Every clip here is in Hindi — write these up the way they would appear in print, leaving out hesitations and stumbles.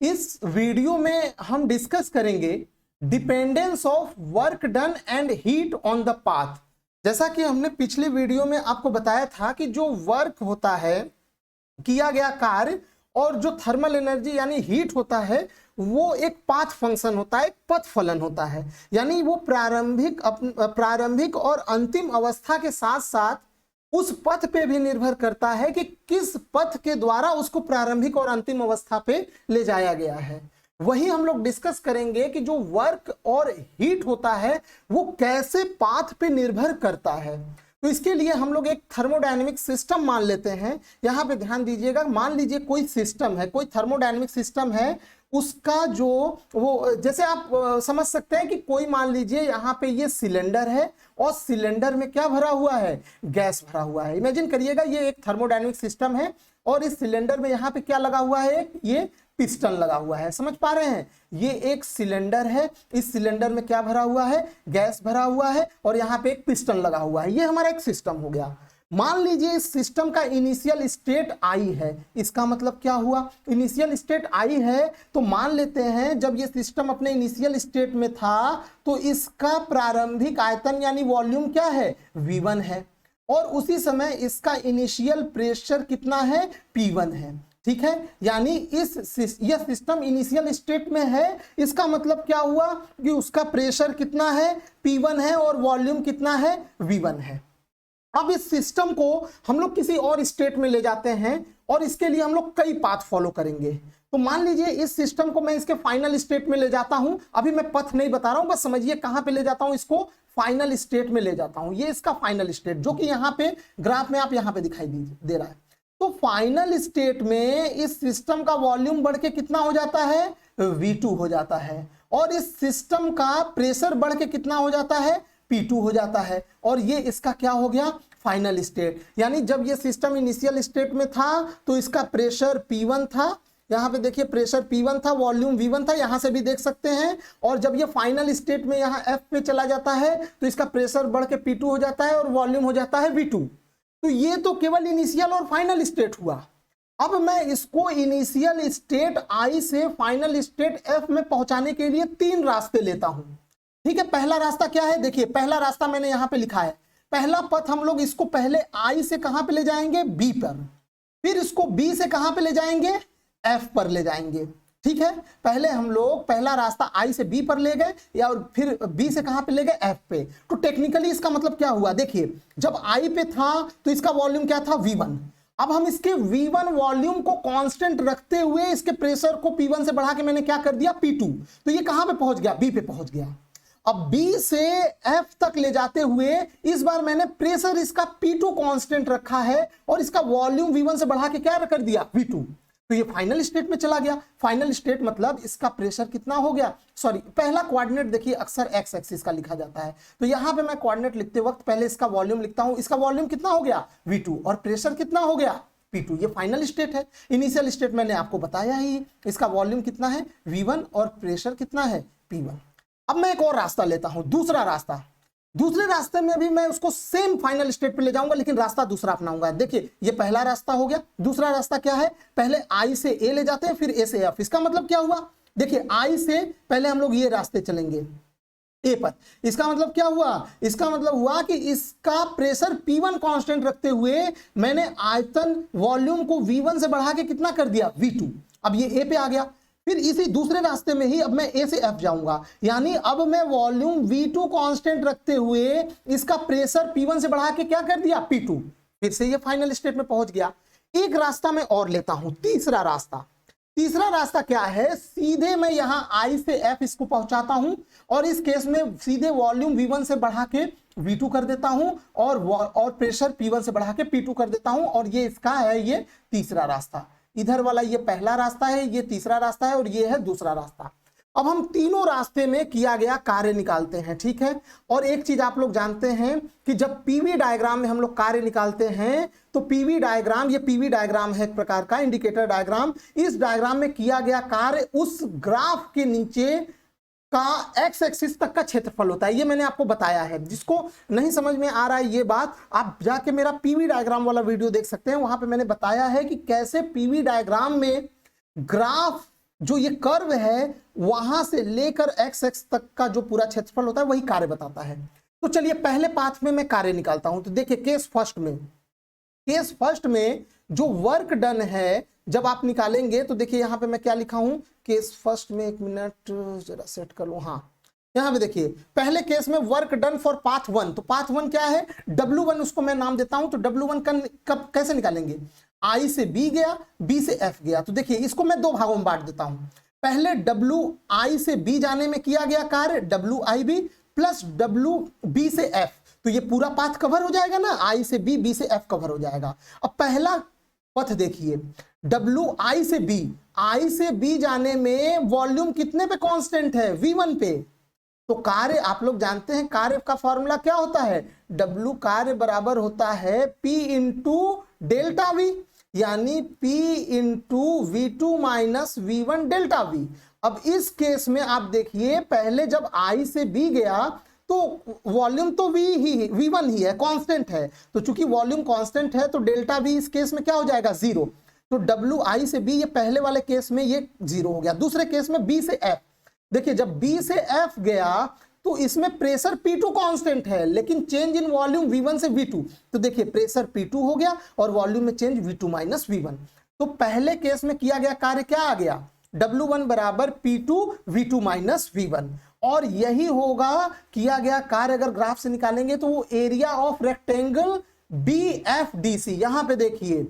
इस वीडियो में हम डिस्कस करेंगे dependence of work done and heat on the path. जैसा कि हमने पिछले वीडियो में आपको बताया था कि जो वर्क होता है, किया गया कार्य, और जो थर्मल एनर्जी यानी हीट होता है, वो एक पाथ फंक्शन होता है, एक पथ फलन होता है। यानी वो प्रारंभिक और अंतिम अवस्था के साथ साथ उस पथ पे भी निर्भर करता है कि किस पथ के द्वारा उसको प्रारंभिक और अंतिम अवस्था पे ले जाया गया है। वही हम लोग डिस्कस करेंगे कि जो वर्क और हीट होता है वो कैसे पाथ पे निर्भर करता है। तो इसके लिए हम लोग एक थर्मोडायनेमिक सिस्टम मान लेते हैं। यहां पे ध्यान दीजिएगा, मान लीजिए कोई सिस्टम है, कोई थर्मोडायनेमिक सिस्टम है, उसका जो वो जैसे आप समझ सकते हैं कि कोई मान लीजिए यहाँ पे ये सिलेंडर है और सिलेंडर में क्या भरा हुआ है, गैस भरा हुआ है। इमेजिन करिएगा ये एक थर्मोडायनेमिक सिस्टम है और इस सिलेंडर में यहाँ पे क्या लगा हुआ है, ये पिस्टन लगा हुआ है। समझ पा रहे हैं, ये एक सिलेंडर है, इस सिलेंडर में क्या भरा हुआ है, गैस भरा हुआ है और यहाँ पे एक पिस्टन लगा हुआ है। ये हमारा एक सिस्टम हो गया। मान लीजिए इस सिस्टम का इनिशियल स्टेट आई है। इसका मतलब क्या हुआ, इनिशियल स्टेट आई है तो मान लेते हैं जब ये सिस्टम अपने इनिशियल स्टेट में था तो इसका प्रारंभिक आयतन यानी वॉल्यूम क्या है, V1 है, और उसी समय इसका इनिशियल प्रेशर कितना है, P1 है। ठीक है, यानी यह सिस्टम इनिशियल स्टेट में है, इसका मतलब क्या हुआ कि उसका प्रेशर कितना है, P1 है, और वॉल्यूम कितना है, V1 है। अब इस सिस्टम को हम लोग किसी और स्टेट में ले जाते हैं और इसके लिए हम लोग कई पाथ फॉलो करेंगे। तो मान लीजिए इस सिस्टम को मैं इसके फाइनल स्टेट में ले जाता हूं। अभी मैं पथ नहीं बता रहा हूं, बस समझिए कहां पे ले जाता हूं, इसको फाइनल स्टेट में ले जाता हूं। ये इसका फाइनल स्टेट जो कि यहाँ पे ग्राफ में आप यहाँ पे दिखाई दे रहा है। तो फाइनल स्टेट में इस सिस्टम का वॉल्यूम बढ़ के कितना हो जाता है, V2 हो जाता है, और इस सिस्टम का प्रेशर बढ़ के कितना हो जाता है, P2 हो जाता है, और ये इसका क्या हो गया, फाइनल स्टेट। यानी जब ये सिस्टम इनिशियल स्टेट में था तो इसका प्रेशर P1 था, यहाँ पे देखिए प्रेशर P1 था, वॉल्यूम V1 था, यहां से भी देख सकते हैं। और जब ये फाइनल स्टेट में यहाँ F पे चला जाता है तो इसका प्रेशर बढ़ के P2 हो जाता है और वॉल्यूम हो जाता है V2। तो ये तो केवल इनिशियल और फाइनल स्टेट हुआ। अब मैं इसको इनिशियल स्टेट I से फाइनल स्टेट F में पहुंचाने के लिए तीन रास्ते लेता हूं। ठीक है, पहला रास्ता क्या है, देखिए पहला रास्ता मैंने यहां पे लिखा है। पहला पथ हम लोग इसको पहले I से कहां पे ले जाएंगे, B पर, फिर इसको B से कहां पे ले जाएंगे, F पर ले जाएंगे। ठीक है, पहले हम लोग पहला रास्ता I से B पर ले गए या और फिर B से कहां पे ले गए, F पे। तो टेक्निकली इसका मतलब क्या हुआ, देखिए जब I पे था तो इसका वॉल्यूम क्या था, V1। अब हम इसके V1 वॉल्यूम को कांस्टेंट रखते हुए इसके प्रेशर को P1 से बढ़ा के मैंने क्या कर दिया, P2। तो ये कहां पे पहुंच गया, B पे पहुंच गया। अब B से F तक ले जाते हुए इस बार मैंने प्रेशर इसका P2 कांस्टेंट रखा है और इसका वॉल्यूम V1 से बढ़ा के क्या कर दिया, V2। तो ये फाइनल स्टेट में चला गया। फाइनल स्टेट मतलब इसका प्रेशर कितना हो गया, सॉरी पहला कोऑर्डिनेट देखिए अक्सर एक्स एक्सिस का लिखा जाता है, तो यहां पे मैं कोऑर्डिनेट लिखते वक्त पहले इसका वॉल्यूम लिखता हूं। इसका वॉल्यूम कितना हो गया, V2, और प्रेशर कितना हो गया, P2। ये फाइनल स्टेट है। इनिशियल स्टेट मैंने आपको बताया ही, इसका वॉल्यूम कितना है, V1, और प्रेशर कितना है, P1। अब मैं एक और रास्ता लेता हूं, दूसरा रास्ता। दूसरे रास्ते में भी मैं उसको सेम फाइनल स्टेट पे ले जाऊंगा लेकिन रास्ता दूसरा अपनाऊंगा। देखिए ये पहला रास्ता हो गया। दूसरा रास्ता क्या है, पहले I से A ले जाते हैं फिर A से F। इसका मतलब क्या हुआ, देखिए I से पहले हम लोग ये रास्ते चलेंगे A पर। इसका मतलब क्या हुआ, इसका मतलब हुआ कि इसका प्रेशर P1 कांस्टेंट रखते हुए मैंने आयतन वॉल्यूम को V1 से बढ़ा के कितना कर दिया, V2। अब ये A पे आ गया। फिर इसी दूसरे रास्ते में ही अब मैं A से F जाऊंगा, यानी अब मैं वॉल्यूम V2 कांस्टेंट रखते हुए इसका प्रेशर P1 से बढ़ा के क्या कर दिया, P2। फिर से ये फाइनल स्टेट में पहुंच गया। एक रास्ता मैं और लेता हूं, तीसरा रास्ता। तीसरा रास्ता क्या है, सीधे मैं यहां I से F इसको पहुंचाता हूं और इस केस में सीधे वॉल्यूम V1 से बढ़ा के V2 कर देता हूं और प्रेशर P1 से बढ़ा के P2 कर देता हूं, और ये इसका है ये तीसरा रास्ता। इधर वाला ये पहला रास्ता है, ये तीसरा रास्ता है, और ये है दूसरा रास्ता। अब हम तीनों रास्ते में किया गया कार्य निकालते हैं। ठीक है, और एक चीज आप लोग जानते हैं कि जब पीवी डायग्राम में हम लोग कार्य निकालते हैं तो पीवी डायग्राम, ये पीवी डायग्राम है एक प्रकार का इंडिकेटर डायग्राम। इस डायग्राम में किया गया कार्य उस ग्राफ के नीचे का एक्स एक्सिस तक का क्षेत्रफल होता है। ये मैंने आपको बताया है। जिसको नहीं समझ में आ रहा है ये बात, आप जाके मेरा पीवी डायग्राम वाला वीडियो देख सकते हैं। वहां पे मैंने बताया है कि कैसे पीवी डायग्राम में ग्राफ जो ये कर्व है वहां से लेकर एक्स एक्स तक का जो पूरा क्षेत्रफल होता है वही कार्य बताता है। तो चलिए पहले पाथ में मैं कार्य निकालता हूं। तो देखिए केस फर्स्ट में जो वर्क डन है जब आप निकालेंगे तो देखिए यहां पे मैं क्या लिखा हूं, केस फर्स्ट में, एक मिनट जरा सेट कर लूं। हाँ, यहां पे देखिए पहले केस में वर्क डन फॉर पाथ 1, तो पाथ 1 क्या है, W1 उसको मैं नाम देता हूं। तो W1 कब कैसे निकालेंगे, I से B गया, B से F गया। तो देखिए इसको मैं दो भागों में बांट देता हूं। पहले WI से B जाने में किया गया कार्य WIB प्लस WB से F, तो ये पूरा पाथ कवर हो जाएगा ना, I से B, B से F कवर हो जाएगा। अब पहला पथ देखिए WI से B, I से B जाने में वॉल्यूम कितने पे कांस्टेंट है, V1 पे। तो कार्य आप लोग जानते हैं, कार्य का फॉर्मूला क्या होता है, W कार्य बराबर होता है P इंटू डेल्टा V, यानी P into V2 minus V1 delta V। अब इस केस में आप देखिए पहले जब I से B गया तो वॉल्यूम तो V1 ही है, कांस्टेंट है। तो चूंकि वॉल्यूम कांस्टेंट है तो डेल्टा V इस केस में क्या हो जाएगा, 0। तो WI से B ये पहले वाले केस में ये 0 हो गया। दूसरे केस में B से F, देखिए जब B से F गया तो इसमें प्रेशर P2 कांस्टेंट है लेकिन चेंज इन वॉल्यूम V1 से V2, तो देखिए प्रेशर P2 हो गया और वॉल्यूम में चेंज V2 माइनस V1। तो पहले केस में किया गया कार्य क्या आ गया, W1 बराबर P2 V2 माइनस V1। और यही होगा किया गया कार्य, अगर ग्राफ से निकालेंगे तो वो एरिया ऑफ रेक्टेंगल BFDC। यहां पे देखिए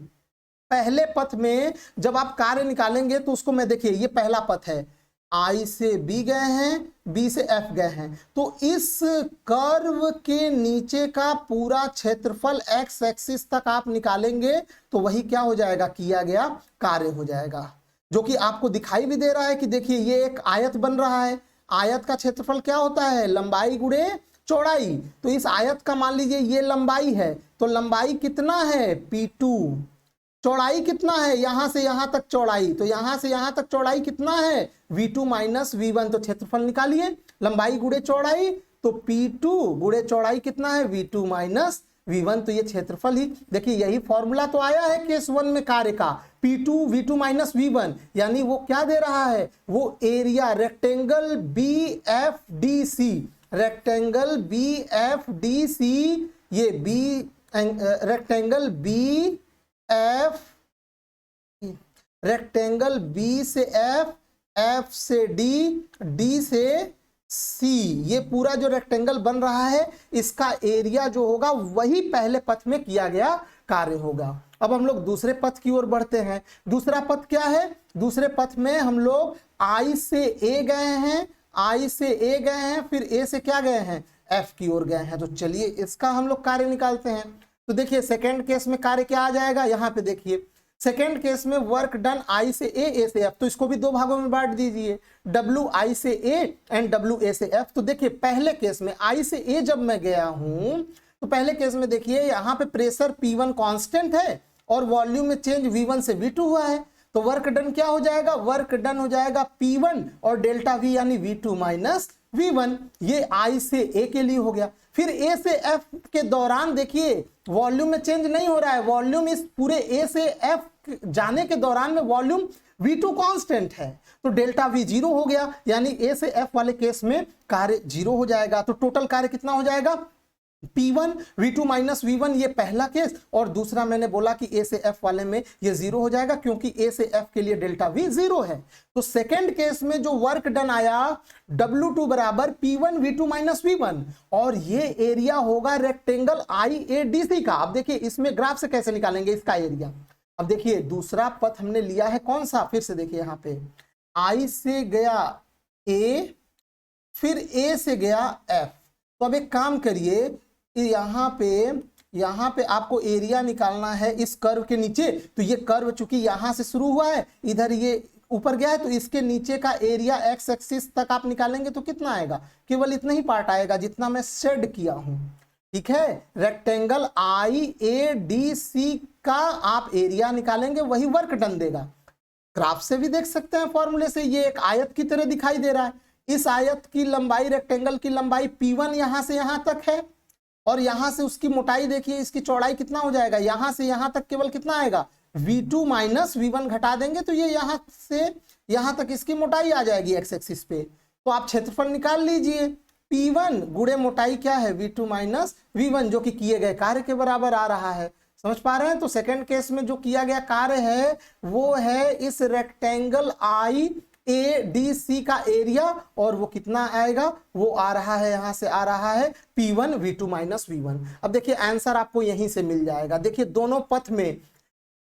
पहले पथ में जब आप कार्य निकालेंगे तो उसको मैं देखिए, ये पहला पथ है, I से B गए हैं, B से F गए हैं। तो इस कर्व के नीचे का पूरा क्षेत्रफल x एक्सिस तक आप निकालेंगे तो वही क्या हो जाएगा, किया गया कार्य हो जाएगा, जो कि आपको दिखाई भी दे रहा है कि देखिए ये एक आयत बन रहा है। आयत का क्षेत्रफल क्या होता है, लंबाई गुणे चौड़ाई। तो इस आयत का मान लीजिए ये लंबाई है, तो लंबाई कितना है P2, चौड़ाई कितना है, यहां से यहां तक चौड़ाई, तो यहां से यहां तक चौड़ाई कितना है, V2 माइनस V1। तो क्षेत्रफल निकालिए, लंबाई गुणे चौड़ाई, तो P2 गुणे चौड़ाई कितना है, V2 माइनस V1। तो ये क्षेत्रफल ही, देखिए यही फॉर्मूला तो आया है केस 1 में कार्य का, P2 V2 माइनस V1, यानी वो क्या दे रहा है, वो area rectangle BFDC, rectangle BFDC, ये रेक्टेंगल रेक्टेंगल B से F, F से D, D से C, ये पूरा जो रेक्टेंगल बन रहा है इसका एरिया जो होगा वही पहले पथ में किया गया कार्य होगा। अब हम लोग दूसरे पथ की ओर बढ़ते हैं। दूसरा पथ क्या है, दूसरे पथ में हम लोग I से A गए हैं, I से A गए हैं, फिर A से क्या गए हैं, F की ओर गए हैं। तो चलिए इसका हम लोग कार्य निकालते हैं। तो देखिए सेकेंड केस में कार्य क्या आ जाएगा, यहां पे देखिए सेकेंड केस में वर्क डन I से A से F, तो इसको भी दो भागों में बांट दीजिए, WI से A एंड WA से F। तो देखिए पहले केस में I से A जब मैं गया हूं तो पहले केस में देखिए यहां पे प्रेशर P1 कांस्टेंट है और वॉल्यूम में चेंज V1 से V2 हुआ है। तो वर्क डन क्या हो जाएगा, वर्क डन हो जाएगा P1 और डेल्टा V यानी V2 माइनस V1। ये I से A के लिए हो गया। फिर A से F के दौरान देखिए वॉल्यूम में चेंज नहीं हो रहा है, वॉल्यूम इस पूरे A से F जाने के दौरान में वॉल्यूम V2 कांस्टेंट है, तो डेल्टा V 0 हो गया, यानी A से F वाले केस में कार्य 0 हो जाएगा। तो टोटल कार्य कितना हो जाएगा, P1 V2 माइनस V1, ये पहला केस। और दूसरा मैंने बोला कि A से F वाले में ये 0 हो जाएगा क्योंकि A से F के लिए डेल्टा V 0 है। तो सेकेंड केस में जो वर्क डन आया W2 बराबर P1 V2 माइनस V1, और ये एरिया होगा रेक्टेंगल IADC का। अब देखिए इसमें ग्राफ से कैसे निकालेंगे इसका एरिया। अब देखिए दूसरा पथ हमने लिया है कौन सा, फिर से देखिए यहां पे I से गया A, फिर A से गया F। तो अब एक काम करिए, यहां पे आपको एरिया निकालना है इस कर्व के नीचे। तो ये कर्व चूंकि यहां से शुरू हुआ है, इधर ये ऊपर गया है, तो इसके नीचे का एरिया एक्स एक्सिस तक आप निकालेंगे तो कितना आएगा, केवल इतना ही पार्ट आएगा जितना मैं शेड किया हूं। ठीक है, रेक्टेंगल IADC का आप एरिया निकालेंगे, वही वर्क डन देगा। ग्राफ से भी देख सकते हैं फॉर्मूले से, ये एक आयत की तरह दिखाई दे रहा है। इस आयत की लंबाई, रेक्टेंगल की लंबाई P1 यहां से यहां तक है, और यहां से उसकी मोटाई देखिए, इसकी चौड़ाई कितना हो जाएगा, यहां से यहां तक केवल कितना आएगा, V2 माइनस V1 घटा देंगे तो ये यहां से यहां तक इसकी मोटाई आ जाएगी एक्स एक्सिस पे। तो आप क्षेत्रफल निकाल लीजिए, P1 गुणे मोटाई क्या है V2 माइनस V1, जो कि किए गए कार्य के बराबर आ रहा है। समझ पा रहे हैं? तो सेकंड केस में जो किया गया कार्य है वो है इस रेक्टेंगल IADC का एरिया, और वो कितना आएगा, वो आ रहा है, यहां से आ रहा है P1 V2 माइनस V1। अब देखिए आंसर आपको यहीं से मिल जाएगा। देखिए दोनों पथ में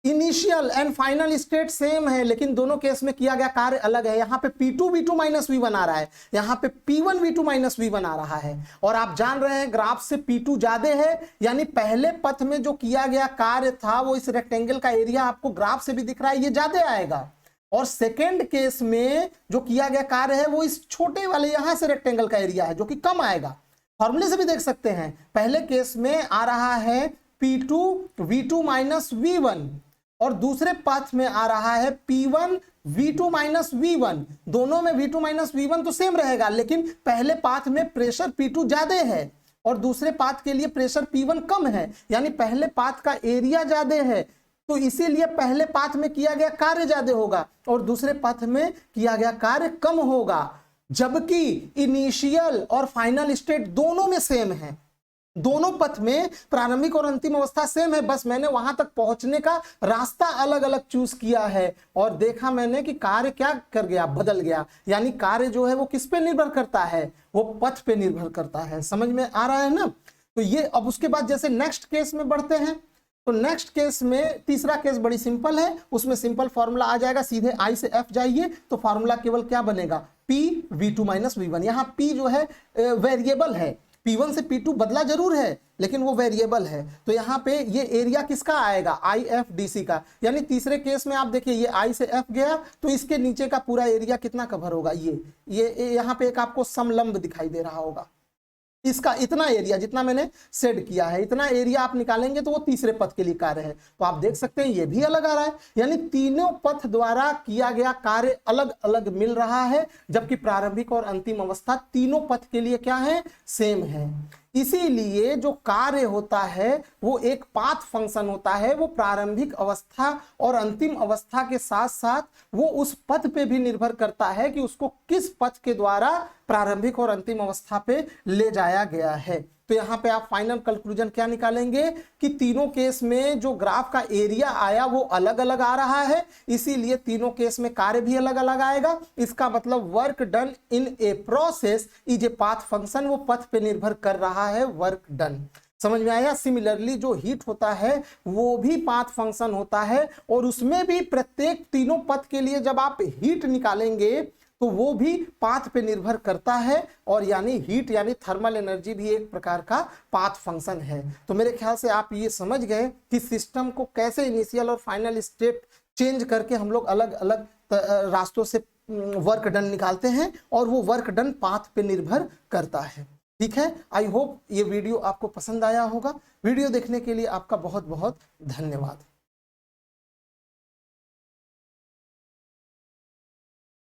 initial and final state same है, लेकिन दोनों केस में किया गया कार्य अलग है। यहाँ पे P2 V2 माइनस V1 आ रहा है, यहाँ पे P1 V2 माइनस V1 आ रहा है। और आप जान रहे हैं ग्राफ से P2 ज्यादा है, यानी पहले पथ में जो किया गया कार्य था वो इस रेक्टेंगल का एरिया आपको ग्राफ से भी दिख रहा है, ये ज्यादा आएगा। और सेकेंड केस में जो किया गया कार्य है वो इस छोटे वाले यहां से रेक्टेंगल का एरिया है, जो कि कम आएगा। फॉर्मूले से भी देख सकते हैं, पहले केस में आ रहा है P2 V2 माइनस V1, और दूसरे पथ में आ रहा है P1 V2 माइनस V1। दोनों में V2 माइनस V1 तो सेम रहेगा, लेकिन पहले पाथ में प्रेशर P2 ज्यादा है और दूसरे पाथ के लिए प्रेशर P1 कम है, यानी पहले पाथ का एरिया ज्यादा है, तो इसीलिए पहले पाथ में किया गया कार्य ज्यादा होगा और दूसरे पाथ में किया गया कार्य कम होगा। जबकि इनिशियल और फाइनल स्टेट दोनों में सेम है, दोनों पथ में प्रारंभिक और अंतिम अवस्था सेम है, बस मैंने वहां तक पहुंचने का रास्ता अलग अलग चूज किया है। और देखा मैंने कि कार्य क्या कर गया, बदल गया। यानी कार्य जो है वो किस पे निर्भर करता है, वो पथ पे निर्भर करता है। समझ में आ रहा है ना? तो ये अब उसके बाद जैसे नेक्स्ट केस में बढ़ते हैं, तो नेक्स्ट केस में तीसरा केस बड़ी सिंपल है, उसमें सिंपल फॉर्मूला आ जाएगा, सीधे I से F जाइए तो फॉर्मूला केवल क्या बनेगा, P V2 माइनस V1। यहाँ P जो है वेरिएबल है, P1 से P2 बदला जरूर है लेकिन वो वेरिएबल है। तो यहाँ पे ये एरिया किसका आएगा, IFDC का। यानी तीसरे केस में आप देखिए ये I से F गया तो इसके नीचे का पूरा एरिया कितना कवर होगा, ये यहाँ पे एक आपको समलंब दिखाई दे रहा होगा, इसका इतना एरिया जितना मैंने सेड किया है, इतना एरिया आप निकालेंगे तो वो तीसरे पथ के लिए कार्य है। तो आप देख सकते हैं ये भी अलग आ रहा है, यानी तीनों पथ द्वारा किया गया कार्य अलग अलग मिल रहा है, जबकि प्रारंभिक और अंतिम अवस्था तीनों पथ के लिए क्या है, सेम है। इसीलिए जो कार्य होता है वो एक पाथ फंक्शन होता है, वो प्रारंभिक अवस्था और अंतिम अवस्था के साथ साथ वो उस पथ पे भी निर्भर करता है कि उसको किस पथ के द्वारा प्रारंभिक और अंतिम अवस्था पे ले जाया गया है। तो यहाँ पे आप फाइनल कंक्लूजन क्या निकालेंगे कि तीनों केस में जो ग्राफ का एरिया आया वो अलग अलग आ रहा है, इसीलिए तीनों केस में कार्य भी अलग अलग आएगा। इसका मतलब work done in a process is a path function, वो पथ पे निर्भर कर रहा है वर्क डन। समझ में आया? सिमिलरली जो हीट होता है वो भी पाथ फंक्शन होता है, और उसमें भी प्रत्येक तीनों पथ के लिए जब आप हीट निकालेंगे तो वो भी पाथ पे निर्भर करता है, और यानी हीट यानी थर्मल एनर्जी भी एक प्रकार का पाथ फंक्शन है। तो मेरे ख्याल से आप ये समझ गए कि सिस्टम को कैसे इनिशियल और फाइनल स्टेट चेंज करके हम लोग अलग अलग रास्तों से वर्क डन निकालते हैं, और वो वर्क डन पाथ पे निर्भर करता है। ठीक है, आई होप ये वीडियो आपको पसंद आया होगा। वीडियो देखने के लिए आपका बहुत बहुत धन्यवाद।